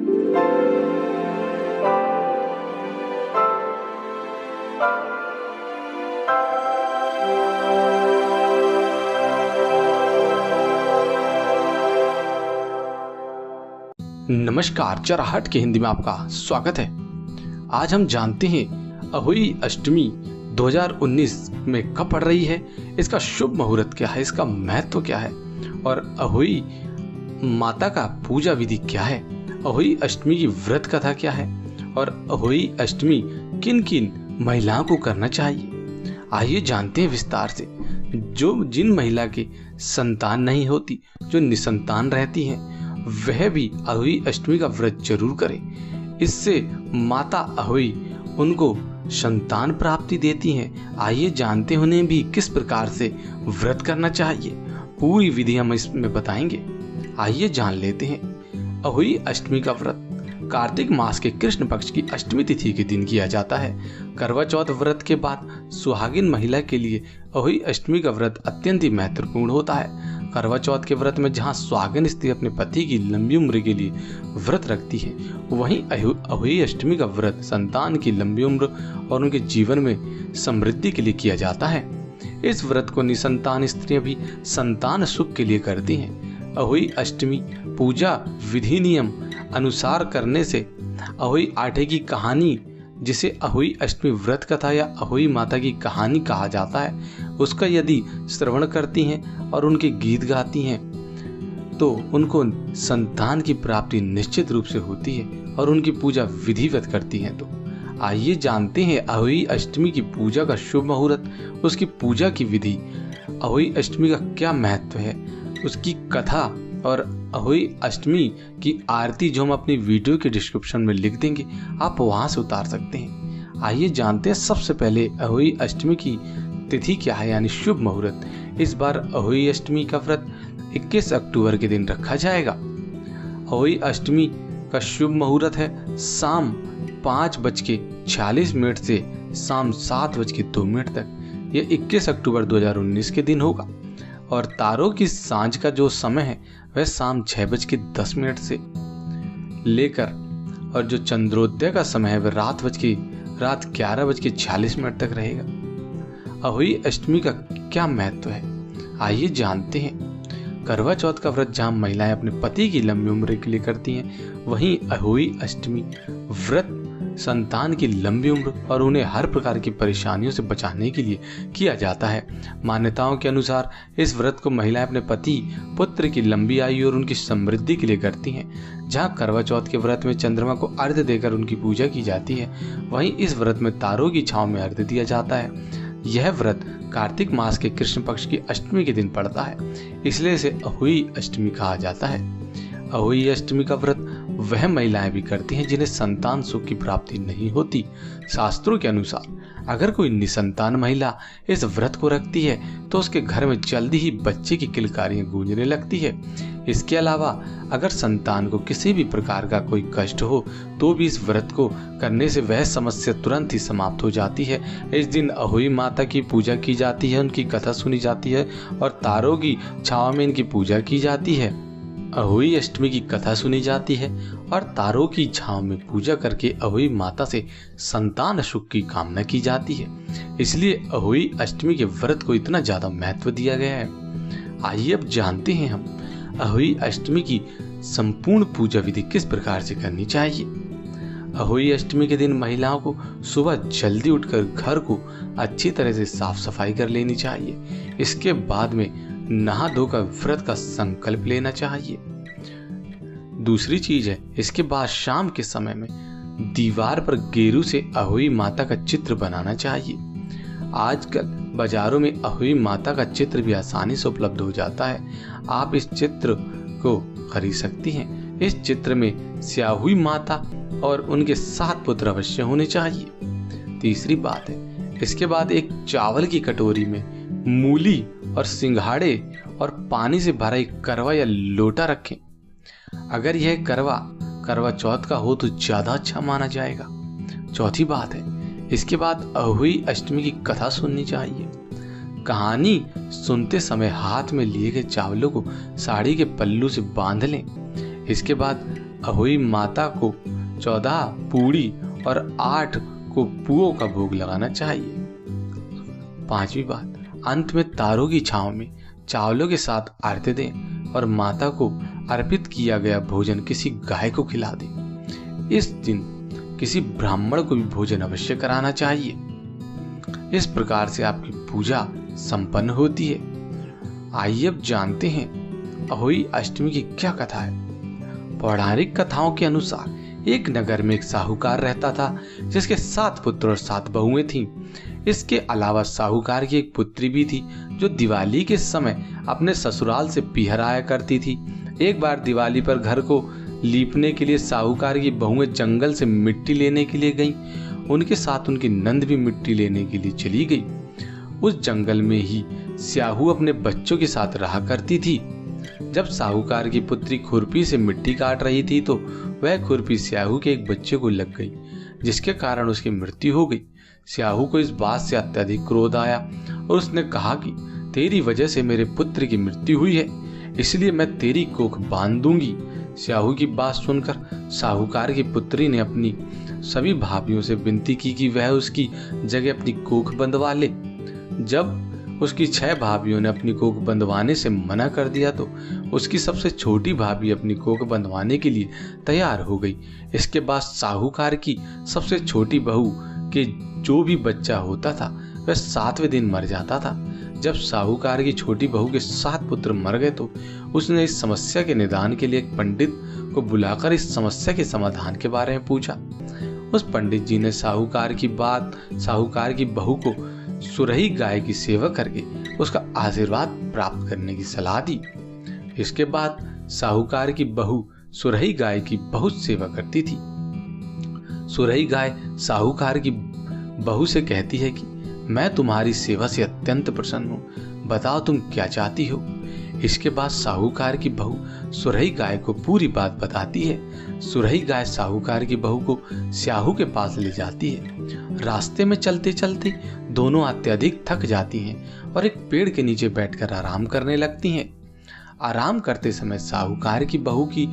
नमस्कार, चरहट के हिंदी में आपका स्वागत है। आज हम जानते हैं अहोई अष्टमी 2019 में कब पड़ रही है, इसका शुभ मुहूर्त क्या है, इसका महत्व क्या है और अहोई माता का पूजा विधि क्या है, अहोई अष्टमी की व्रत कथा क्या है और अहोई अष्टमी किन किन महिलाओं को करना चाहिए। आइए जानते हैं विस्तार से। जिन महिला के संतान नहीं होती, जो निसंतान रहती हैं, वह भी अहोई अष्टमी का व्रत जरूर करें। इससे माता अहोई उनको संतान प्राप्ति देती हैं। आइए जानते हैं उन्हें भी किस प्रकार से व्रत करना चाहिए। पूरी विधि हम इसमें बताएंगे। आइए जान लेते हैं। अहोई अष्टमी का व्रत कार्तिक मास के कृष्ण पक्ष की अष्टमी तिथि के दिन किया जाता है। करवा चौथ व्रत के बाद सुहागिन महिला के लिए अहोई अष्टमी का व्रत अत्यंत ही महत्वपूर्ण होता है। करवा चौथ के व्रत में जहां सुहागिन स्त्री अपने पति की लंबी उम्र के लिए व्रत रखती है, वहीं अहोई अष्टमी का व्रत संतान की लंबी उम्र और उनके जीवन में समृद्धि के लिए किया जाता है। इस व्रत को निसंतान स्त्रियां भी संतान सुख के लिए करती हैं। अहोई अष्टमी पूजा विधि नियम अनुसार करने से अहोई आठे की कहानी, जिसे अहोई अष्टमी व्रत कथा या अहोई माता की कहानी कहा जाता है, उसका यदि श्रवण करती हैं और उनके गीत गाती हैं तो उनको संतान की प्राप्ति निश्चित रूप से होती है और उनकी पूजा विधिवत करती हैं। तो आइए जानते हैं अहोई अष्टमी की पूजा का शुभ मुहूर्त, उसकी पूजा की विधि, अहोई अष्टमी का क्या महत्व है, उसकी कथा और अहोई अष्टमी की आरती, जो हम अपनी वीडियो के डिस्क्रिप्शन में लिख देंगे, आप वहां से उतार सकते हैं। आइए जानते हैं सबसे पहले अहोई अष्टमी की तिथि क्या है, यानी शुभ मुहूर्त। इस बार अहोई अष्टमी का व्रत 21 अक्टूबर के दिन रखा जाएगा। अहोई अष्टमी का शुभ मुहूर्त है शाम 5:46 से शाम 7:02 तक। यह 21 अक्टूबर 2019 के दिन होगा और तारों की सांझ का जो समय है वह शाम 6:10 से लेकर, और जो चंद्रोदय का समय है वह रात 11:46 तक रहेगा। अहोई अष्टमी का क्या महत्व है, आइए जानते हैं। करवा चौथ का व्रत जहां महिलाएं अपने पति की लंबी उम्र के लिए करती हैं, वहीं अहोई अष्टमी व्रत संतान की लंबी उम्र और उन्हें हर प्रकार की परेशानियों से बचाने के लिए किया जाता है। मान्यताओं के अनुसार इस व्रत को महिलाएं अपने पति पुत्र की लंबी आयु और उनकी समृद्धि के लिए करती हैं। जहां करवा चौथ के व्रत में चंद्रमा को अर्घ्य देकर उनकी पूजा की जाती है, वहीं इस व्रत में तारों की छांव में अर्घ्य दिया जाता है। यह व्रत कार्तिक मास के कृष्ण पक्ष की अष्टमी के दिन पड़ता है, इसलिए इसे अहोई अष्टमी कहा जाता है। अहोई अष्टमी का व्रत वह महिलाएं भी करती हैं जिन्हें संतान सुख की प्राप्ति नहीं होती। शास्त्रों के अनुसार अगर कोई निसंतान महिला इस व्रत को रखती है तो उसके घर में जल्दी ही बच्चे की किलकारियां गूंजने लगती है। इसके अलावा अगर संतान को किसी भी प्रकार का कोई कष्ट हो तो भी इस व्रत को करने से वह समस्या तुरंत ही समाप्त हो जाती है। इस दिन अहोई माता की पूजा की जाती है, उनकी कथा सुनी जाती है और तारों की छावा में इनकी पूजा की जाती है। अहोई अष्टमी की कथा सुनी जाती है और तारों की छांव में पूजा करके अहोई माता से संतान सुख की कामना की जाती है। इसलिए अहोई अष्टमी के व्रत को इतना ज्यादा महत्व दिया गया है। आइए अब जानते हैं हम अहोई अष्टमी की संपूर्ण पूजा विधि किस प्रकार से करनी चाहिए। अहोई अष्टमी के दिन महिलाओं को सुबह जल्दी उठकर घर को अच्छी तरह से साफ सफाई कर लेनी चाहिए। इसके बाद में नहा धोकर व्रत का संकल्प लेना चाहिए। दूसरी चीज है, इसके बाद शाम के समय में दीवार पर गेरू से अहोई माता का चित्र बनाना चाहिए। आजकल बाजारों में अहोई माता का चित्र भी आसानी से उपलब्ध हो जाता है। आप इस चित्र को खरीद सकती हैं। इस चित्र में स्याहुई माता और उनके 7 पुत्र अवश्य होने चाहिए। तीसरी बात है, इसके बाद एक चावल की कटोरी में मूली और सिंघाड़े और पानी से भरा एक करवा या लोटा रखें। अगर यह करवा चौथ का हो तो ज्यादा अच्छा माना जाएगा। चौथी बात है, इसके बाद अहोई अष्टमी की कथा सुननी चाहिए। कहानी सुनते समय हाथ में लिए गए चावलों को साड़ी के पल्लू से बांध लें। इसके बाद अहोई माता को 14 पूड़ी और 8 को पुओं का भोग लगाना चाहिए। 5वीं बात, अंत में तारों की छांव में चावलों के साथ आरती दें और माता को अर्पित किया गया भोजन किसी गाय को खिला दें। इस दिन किसी ब्राह्मण को भी भोजन अवश्य कराना चाहिए। इस प्रकार से आपकी पूजा संपन्न होती है। आइए अब जानते हैं अहोई अष्टमी की क्या कथा है। पौराणिक कथाओं के अनुसार एक नगर में एक साहूकार रहता था जिसके 7 पुत्र और 7 बहुएं थीं। इसके अलावा साहूकार की एक पुत्री भी थी जो दिवाली के समय अपने ससुराल से पीहर आया करती थी। एक बार दिवाली पर घर को लीपने के लिए साहूकार की बहुएं जंगल से मिट्टी लेने के लिए गईं। उनके साथ उनकी नंद भी मिट्टी लेने के लिए चली गई। उस जंगल में ही स्याहू अपने बच्चों के साथ रहा करती थी। जब साहूकार की पुत्री खुरपी से मिट्टी काट रही थी तो वह खुरपी स्याहू के एक बच्चे को लग गई, जिसके कारण उसकी मृत्यु हो गई। स्याहू को इस बात से अत्यधिक क्रोध आया और उसने कहा कि तेरी वजह से मेरे पुत्र की मृत्यु हुई है, इसलिए मैं तेरी कोख बांध दूंगी। स्याहू की बात सुनकर साहूकार की पुत्री ने अपनी सभी भाभियों से विनती की कि वह उसकी जगह अपनी कोख बंधवा ले। जब उसकी 6 भाभियों ने अपनी कोख बंधवाने से मना कर दिया तो उसकी सबसे छोटी भाभी अपनी कोख बंधवाने के लिए तैयार हो गई। इसके बाद साहूकार की सबसे छोटी बहू के जो भी बच्चा होता था वह 7वें दिन मर जाता था। जब साहूकार की छोटी बहू के 7 पुत्र मर गए तो उसने इस समस्या के निदान के लिए एक पंडित को बुलाकर इस समस्या के समाधान के बारे में पूछा। उस पंडित जी ने साहूकार की बहू को सुरही गाय की सेवा करके उसका आशीर्वाद प्राप्त करने की सलाह दी। इसके बाद साहूकार की बहू सुरही गाय की बहुत सेवा करती थी। सुरही गाय साहूकार की बहू से कहती है कि मैं तुम्हारी सेवा से अत्यंत प्रसन्न हूँ, बताओ तुम क्या चाहती हो। इसके बाद साहूकार की बहू सुरही गाय को पूरी बात बताती है। सुरही गाय साहूकार की बहू को स्याहू के पास ले जाती है। रास्ते में चलते चलते दोनों अत्यधिक थक जाती हैं और एक पेड़ के नीचे बैठकर आराम करने लगती हैं। आराम करते समय साहूकार की बहू की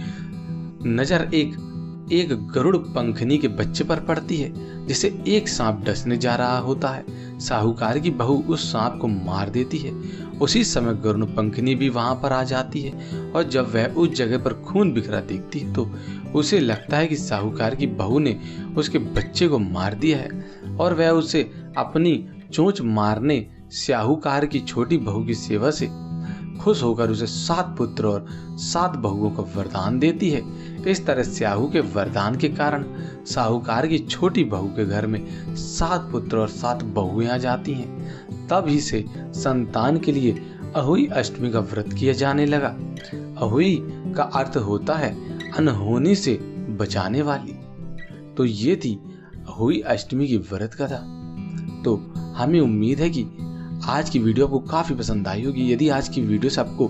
नजर एक गरुड़ पंखनी के बच्चे पर पड़ती है जिसे एक सांप डसने जा रहा होता है। साहूकार की बहू उस सांप को मार देती है। उसी समय गरुड़ पंखनी भी वहां पर आ जाती है और जब वह उस जगह पर खून बिखरा देखती है तो उसे लगता है कि साहूकार की बहू ने उसके बच्चे को मार दिया है और वह उसे अपनी चोंच मारने साहूकार की छोटी बहू की सेवा से खुश होकर उसे 7 पुत्र और 7 बहुओं का वरदान देती है। इस तरह स्याहू के वरदान के कारण साहूकार की छोटी बहू के घर में 7 पुत्र और 7 बहुएं आ जाती हैं। तब ही से संतान के लिए अहोई अष्टमी का व्रत किया जाने लगा। अहोई का अर्थ होता है अनहोनी से बचाने वाली। तो ये थी अहोई अष्टमी की व्रत कथा। तो हमें उम्मीद है कि आज की वीडियो आपको काफी पसंद आई होगी। यदि आज की वीडियो से आपको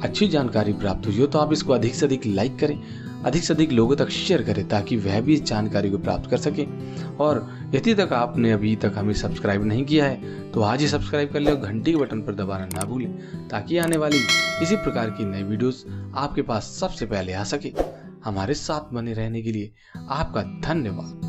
अच्छी जानकारी प्राप्त हुई हो तो आप इसको अधिक से अधिक लाइक करें, अधिक से अधिक लोगों तक शेयर करें ताकि वह भी इस जानकारी को प्राप्त कर सके। और यदि तक आपने अभी तक हमें सब्सक्राइब नहीं किया है तो आज ही सब्सक्राइब कर ले और घंटी के बटन पर दबाना ना भूलें ताकि आने वाली इसी प्रकार की नई वीडियोस आपके पास सबसे पहले आ सके। हमारे साथ बने रहने के लिए आपका धन्यवाद।